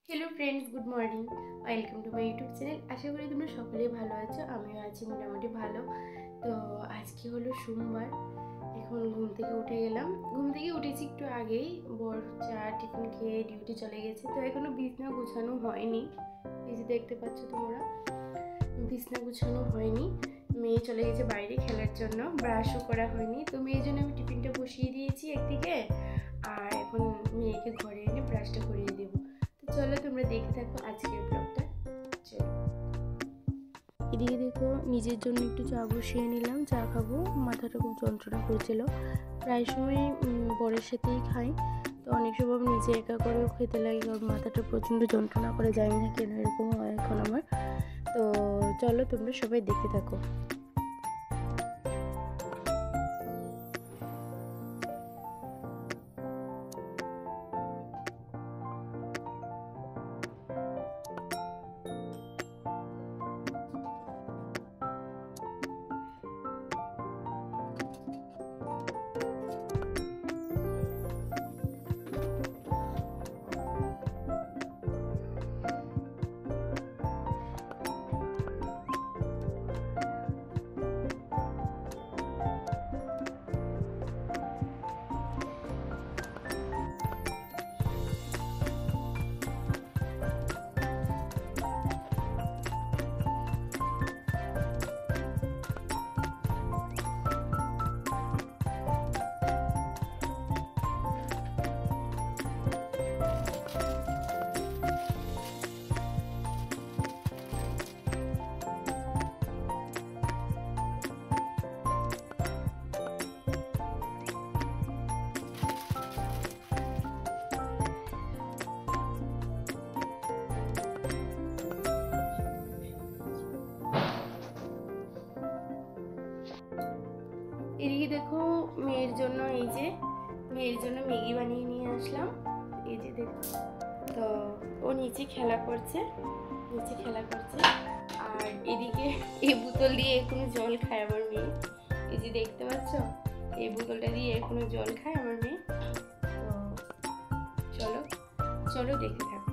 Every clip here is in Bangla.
Hello friends, good morning. Welcome to my YouTube channel. आशा करी तुम्हारा सकले भालो आछो, आमिओ आछि मोटामुटी भालो। तो आज के हलो सोमवार। এখন ঘুম থেকে উঠে গেলাম। ঘুম থেকে উঠেছি একটু আগেই। বর চা টিফিন খেয়ে ডিউটি চলে গেছে। তো এখনো বিছনা গোছানো হয়নি। এই যে দেখতে পাচ্ছ তোমরা, বিছনা গোছানো হয়নি। মেয়ে চলে গেছে বাইরে খেলার জন্য, ব্রাশও করা হয়নি। তো মেয়ের জন্য আমি টিফিনটা বসিয়ে দিয়েছি একদিকে, আর এখন মেয়েকে ঘরে এনে ব্রাশটা করিয়ে দেবো। চলো তোমরা দেখে থাকো আজকের ব্লগটা। চলো, এদিকে দেখো নিজের জন্য একটু চা বসিয়ে নিলাম, চা খাবো। মাথাটা খুব যন্ত্রণা করছিল। প্রায় সময় বরের সাথেই খাই, তো অনেক সময় নিজে একা করেও খেতে লাগে, কারণ মাথাটা প্রচণ্ড যন্ত্রণা করে, জানি না কেন এরকম হয় এখন আমার। তো চলো তোমরা সবাই দেখতে থাকো। এদিকে দেখো মেয়ের জন্য ম্যাগি বানিয়ে নিয়ে আসলাম। এই যে দেখো, তো ও নিচে খেলা করছে। আর এদিকে এই বোতল দিয়ে এখনো জল খায় আমার মেয়ে। এই যে দেখতে পাচ্ছ, এই বোতলটা দিয়ে এখনো জল খায় আমার মেয়ে। তো চলো চলো দেখতে থাকো।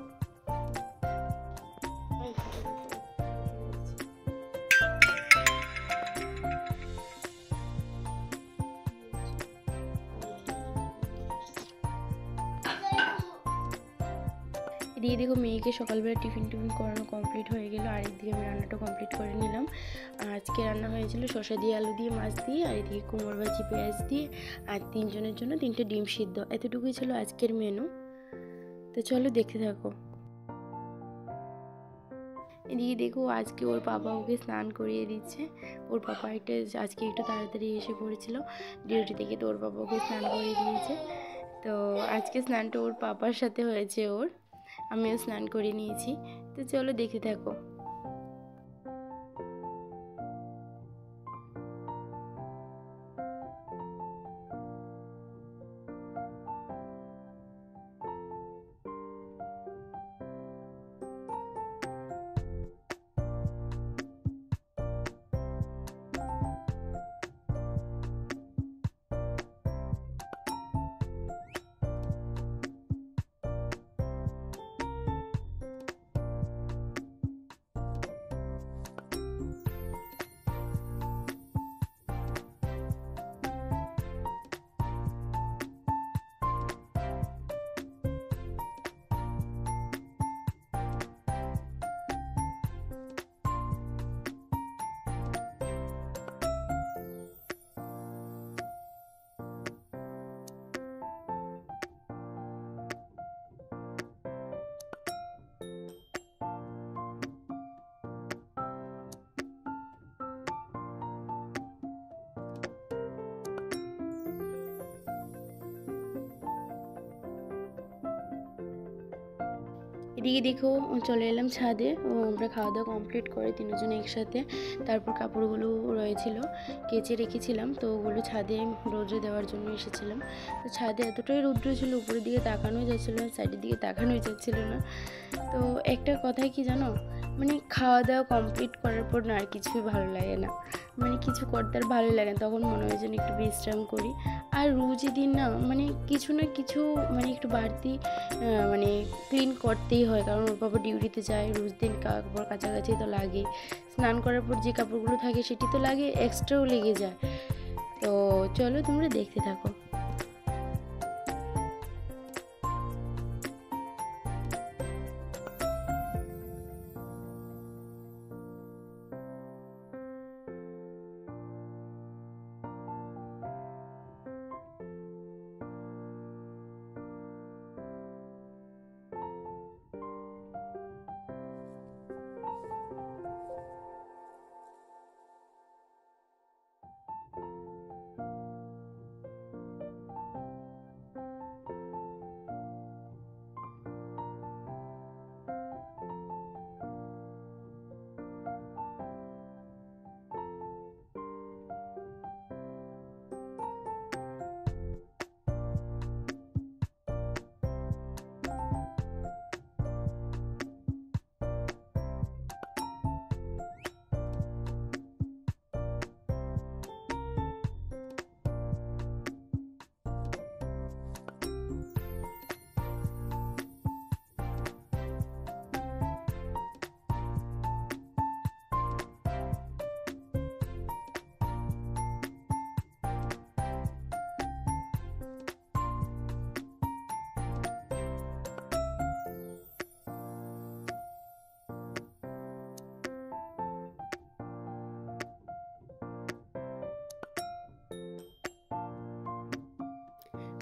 এদিকে দেখো মেয়েকে সকালবেলা টিফিন করানো কমপ্লিট হয়ে গেল, আর এদিকে আমি রান্নাটা কমপ্লিট করে নিলাম। আজকে রান্না হয়েছিল শসা দিয়ে, আলু দিয়ে, মাছ দিয়ে, আর এদিকে কুমড়ো ভাজি, পেঁয়াজ দিয়ে, আর তিনজনের জন্য 3টে ডিম সিদ্ধ। এতটুকুই ছিল আজকের মেনু। তো চলো দেখতে থাকো। এদিকে দেখো আজকে ওর বাবা ওকে স্নান করিয়ে দিচ্ছে। ওর বাবা আজকে একটু তাড়াতাড়ি এসে পড়েছিল ডিউটি থেকে, তো ওর বাবা ওকে স্নান করিয়ে দিয়েছে। তো আজকে স্নানটা ওর পাপার সাথে হয়েছে, আমিও স্নান করে নিয়েছি। তো চলো দেখতে থাকো। এদিকে দেখো চলে এলাম ছাদে। আমরা খাওয়া দাওয়া কমপ্লিট করে তিনজন একসাথে, তারপর কাপড়গুলো রয়েছিল কেচে রেখেছিলাম, তো ওগুলো ছাদে রোদে দেওয়ার জন্য এসেছিলাম। তো ছাদে এতটাই রৌদ্র ছিল, উপরের দিকে তাকানোই যাচ্ছিল না, সাইডের দিকে তাকানোই যাচ্ছিল না। তো একটা কথা কি জানো, মানে খাওয়া দাওয়া কমপ্লিট করার পর না আর কিছুই ভালো লাগে না, মানে কিছু করতে আর ভালো লাগে না, তখন মনে হয় যেন একটু বিশ্রাম করি। আর রোজই দিন না মানে কিছু না কিছু মানে একটু বাড়তি মানে ক্লিন করতেই হয়, কারণ ওর বাবা ডিউটিতে যায়, রোজ দিন কাপড় কাছাকাছি তো লাগে, স্নান করার পর যে কাপড়গুলো থাকে সেটি তো লাগে, এক্সট্রাও লেগে যায়। তো চলো তোমরা দেখতে থাকো।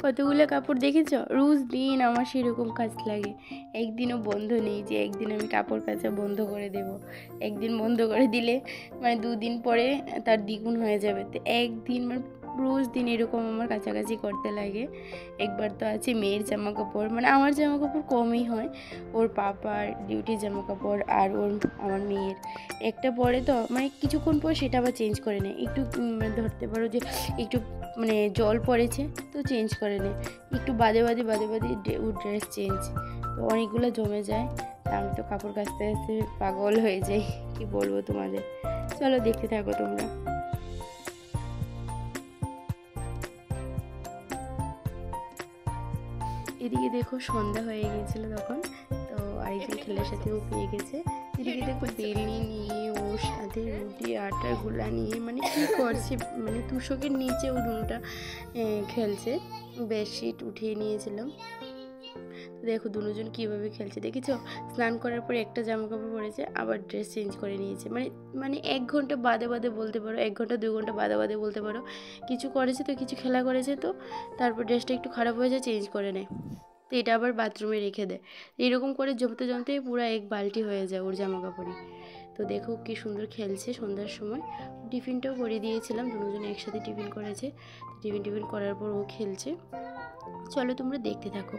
কতগুলো কাপড় দেখেছো? রোজ দিন আমার সেরকম কাজ লাগে, একদিনও বন্ধ নেই যে একদিন আমি কাপড় কাচা বন্ধ করে দেব। একদিন বন্ধ করে দিলে মানে 2 দিন পরে তার দ্বিগুণ হয়ে যাবে। তো একদিন মানে রোজ দিন এরকম আমার কাছাকাছি করতে লাগে। একবার তো আছে মেয়ের জামা কাপড়, মানে আমার জামা কাপড় কমই হয়, ওর পাপার ডিউটির জামা কাপড় আর আমার মেয়ের একটা পরে, তো মানে কিছুক্ষণ পর সেটা আবার চেঞ্জ করে নেয়, একটু ধরতে পারো যে একটু মানে জল পড়েছে তো চেঞ্জ করে নেয়, একটু বাদে ড্রেস চেঞ্জ, তো অনেকগুলো জমে যায়। আমি তো কাপড় কাচতে কাচতে পাগল হয়ে যাই, কি বলবো তোমাদের। চলো দেখতে থাকো তোমরা। এদিকে দেখো সন্ধ্যা হয়ে গিয়েছিল তখন, তো আরেকজন ছেলের সাথে ও পেয়ে গেছে। এদিকে দেখো বেলনি নিয়ে ওর সাথে রুটি আটার গুলা নিয়ে মানে কী করছে, মানে তুষকের নিচে ও দুটা খেলছে, বেডশিট উঠিয়ে নিয়েছিলাম। দেখো দুজন কীভাবে খেলছে দেখেছো? স্নান করার পর একটা জামা কাপড় পরেছে, আবার ড্রেস চেঞ্জ করে নিয়েছে, মানে মানে 1 ঘন্টা বাদে বলতে পারো, 1 ঘন্টা 2 ঘন্টা বাদে বলতে পারো, কিছু করেছে তো, কিছু খেলা করেছে তো, তারপর ড্রেসটা একটু খারাপ হয়ে যায়, চেঞ্জ করে নেয়, তো এটা আবার বাথরুমে রেখে দেয়। এরকম করে জমতে পুরো 1 বালতি হয়ে যায় ওর জামা কাপড়ে। তো দেখো কি সুন্দর খেলছে। সন্ধ্যার সময় টিফিনটাও করে দিয়েছিলাম, দুজনে একসাথে টিফিন করেছে, টিফিন করার পর ও খেলছে। চলো তোমরা দেখতে থাকো।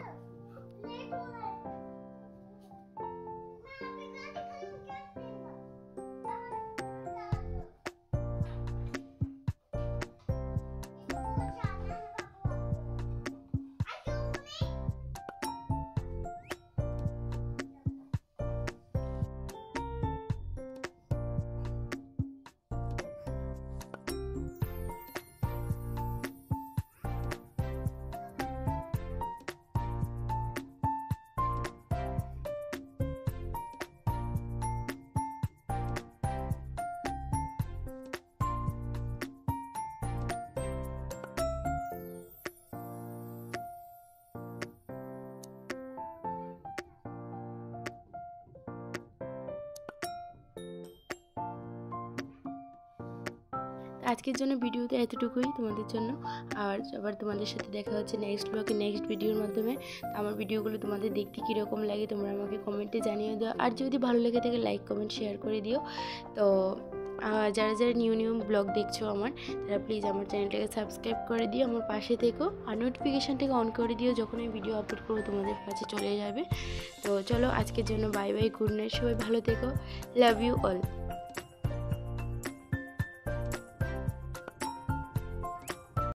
আজকের জন্য ভিডিওতে এতটুকুই তোমাদের জন্য, আর আবার তোমাদের সাথে দেখা হচ্ছে নেক্সট ব্লগে নেক্সট ভিডিওর মাধ্যমে। আমার ভিডিওগুলো তোমাদের দেখতে কীরকম লাগে তোমরা আমাকে কমেন্টে জানিয়ে দাও, আর যদি ভালো লেগে থাকে লাইক কমেন্ট শেয়ার করে দিও। তো যারা নিউ ব্লগ দেখছো আমার, তারা প্লিজ আমার চ্যানেলটাকে সাবস্ক্রাইব করে দিও, আমার পাশে থেকো, আর নোটিফিকেশানটাকে অন করে দিও, যখন আমি ভিডিও আপলোড করবো তোমাদের কাছে চলে যাবে। তো চলো আজকের জন্য বাই বাই, গুড নাইট, সবাই ভালো থেকো, লাভ ইউ অল।